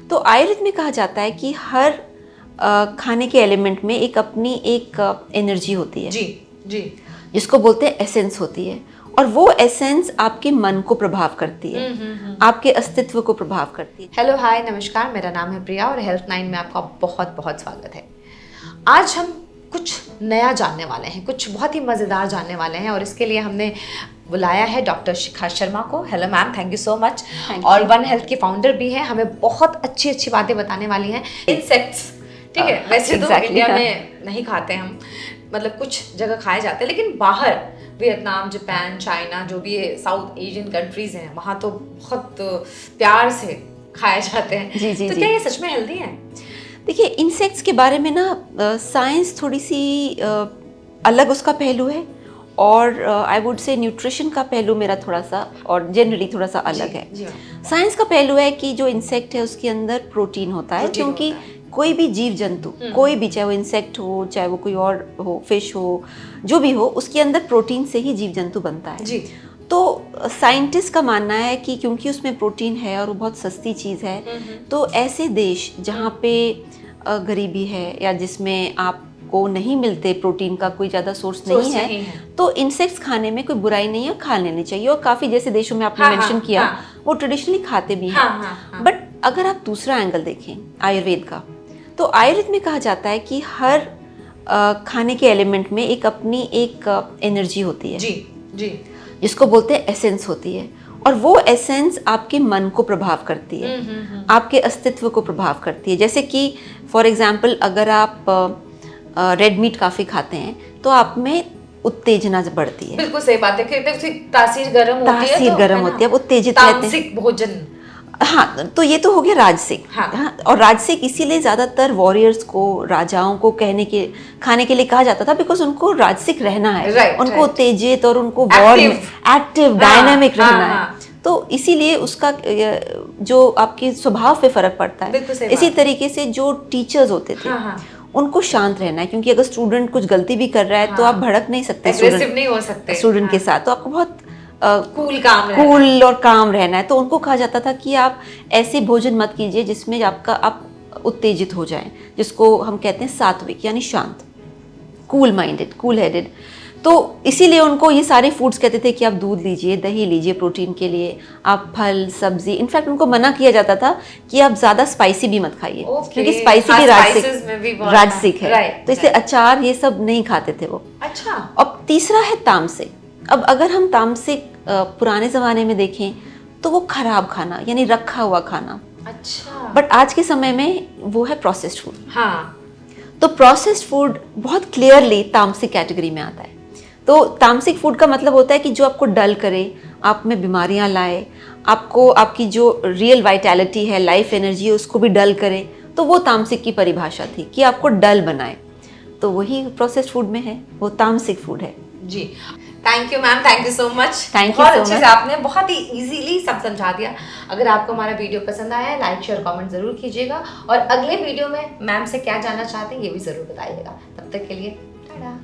तो आयुर्वेद में कहा जाता है कि हर खाने के एलिमेंट में एक अपनी एक एनर्जी होती है जी जी, जिसको बोलते हैं एसेंस होती है, और वो एसेंस आपके मन को प्रभाव करती है, आपके अस्तित्व को प्रभाव करती है। हेलो हाय नमस्कार, मेरा नाम है प्रिया और हेल्थ 9 में आपका बहुत बहुत स्वागत है। आज हम कुछ नया जानने वाले हैं, कुछ बहुत ही मज़ेदार जानने वाले हैं और इसके लिए हमने बुलाया है डॉक्टर शिखा शर्मा को। Hello ma'am, thank you so much. और वन हेल्थ की फाउंडर भी है, हमें बहुत अच्छी अच्छी बातें बताने वाली हैं। इंसेक्ट्स, ठीक है, वैसे तो इंडिया में नहीं खाते हम, मतलब कुछ जगह खाए जाते हैं, लेकिन बाहर वियतनाम, जापान, चाइना, जो भी साउथ एशियन कंट्रीज हैं, वहाँ तो बहुत प्यार से खाए जाते हैं। जी जी तो जी। क्या ये सच में हेल्दी है? देखिए, इंसेक्ट्स के बारे में ना साइंस थोड़ी सी अलग उसका पहलू है, और आई वुड से न्यूट्रिशन का पहलू मेरा थोड़ा सा और जनरली थोड़ा सा अलग है। साइंस का पहलू है कि जो इंसेक्ट है उसके अंदर प्रोटीन होता है, क्योंकि कोई भी जीव जंतु, कोई भी, चाहे वो इंसेक्ट हो, चाहे वो कोई और हो, फिश हो, जो भी हो, उसके अंदर प्रोटीन से ही जीव जंतु बनता है जी। तो साइंटिस्ट का मानना है कि क्योंकि उसमें प्रोटीन है और वो बहुत सस्ती चीज़ है, तो ऐसे देश जहाँ पे गरीबी है या जिसमें आपको नहीं मिलते प्रोटीन का कोई ज़्यादा सोर्स नहीं है, तो इंसेक्ट्स खाने में कोई बुराई नहीं है, खा लेनी चाहिए। और काफ़ी जैसे देशों में आपने मेंशन किया, वो ट्रेडिशनली खाते भी हैं। बट अगर आप दूसरा एंगल देखें आयुर्वेद का, तो आयुर्वेद में कहा जाता है कि हर खाने के एलिमेंट में एक अपनी एक एनर्जी होती है, जी जी, जिसको बोलते हैं एसेंस होती है, और वो एसेंस आपके मन को प्रभाव करती है, आपके अस्तित्व को प्रभाव करती है। जैसे कि फॉर एग्जांपल, अगर आप रेड मीट काफ़ी खाते हैं तो आप में उत्तेजना बढ़ती है। बिल्कुल सही बात है, क्योंकि तासीर गर्म होती है, तासीर गर्म होती है, उत्तेजित रहते हैं। तामसिक भोजन, हाँ, तो ये तो हो गया राजसिक। हाँ, और राजसिक इसीलिए ज़्यादातर वॉरियर्स को, राजाओं को खाने के लिए कहा जाता था, बिकॉज उनको राजसिक रहना है, उनको उत्तेजित और उनको वॉर में एक्टिव, डायनामिक रहना है। तो इसीलिए उसका जो आपके स्वभाव पे फर्क पड़ता है। इसी तरीके से जो टीचर्स होते थे, उनको शांत रहना है, क्योंकि अगर स्टूडेंट कुछ गलती भी कर रहा है तो आप भड़क नहीं सकते स्टूडेंट के साथ, तो आपको बहुत कूल और काम रहना है। तो उनको कहा जाता था कि आप ऐसे भोजन मत कीजिए जिसमें आप उत्तेजित हो जाएं, जिसको हम कहते हैं सात्विक, यानी शांत, कूल माइंडेड, कूल हेडेड। तो इसीलिए उनको ये सारे फूड्स कहते थे कि आप दूध लीजिए, दही लीजिए प्रोटीन के लिए, आप फल सब्जी। इनफैक्ट उनको मना किया जाता था कि आप ज़्यादा स्पाइसी भी मत खाइए, क्योंकि स्पाइसी भी राजसिक है। तो इसलिए अचार ये सब नहीं खाते थे वो। अच्छा। अब तीसरा है तामसिक। अब अगर हम तामसिक पुराने ज़माने में देखें तो वो खराब खाना, यानी रखा हुआ खाना। अच्छा। बट आज के समय में वो है प्रोसेस्ड फूड। हाँ। तो प्रोसेस्ड फूड बहुत क्लियरली तामसिक कैटेगरी में आता है। तो तामसिक फूड का मतलब होता है कि जो आपको डल करे, आप में बीमारियां लाए, आपको आपकी जो रियल वाइटैलिटी है, लाइफ एनर्जी है, उसको भी डल करे, तो वो तामसिक की परिभाषा थी कि आपको डल बनाए। तो वही प्रोसेस्ड फूड में है, वो तामसिक फूड है। जी, thank you ma'am, thank you so much. Thank you so much. आपने बहुत ही इजीली सब समझा दिया। अगर आपको हमारा वीडियो पसंद आया है, लाइक शेयर कमेंट जरूर कीजिएगा, और अगले वीडियो में मैम से क्या जानना चाहते हैं ये भी जरूर बताइएगा। तब तक के लिए टाटा।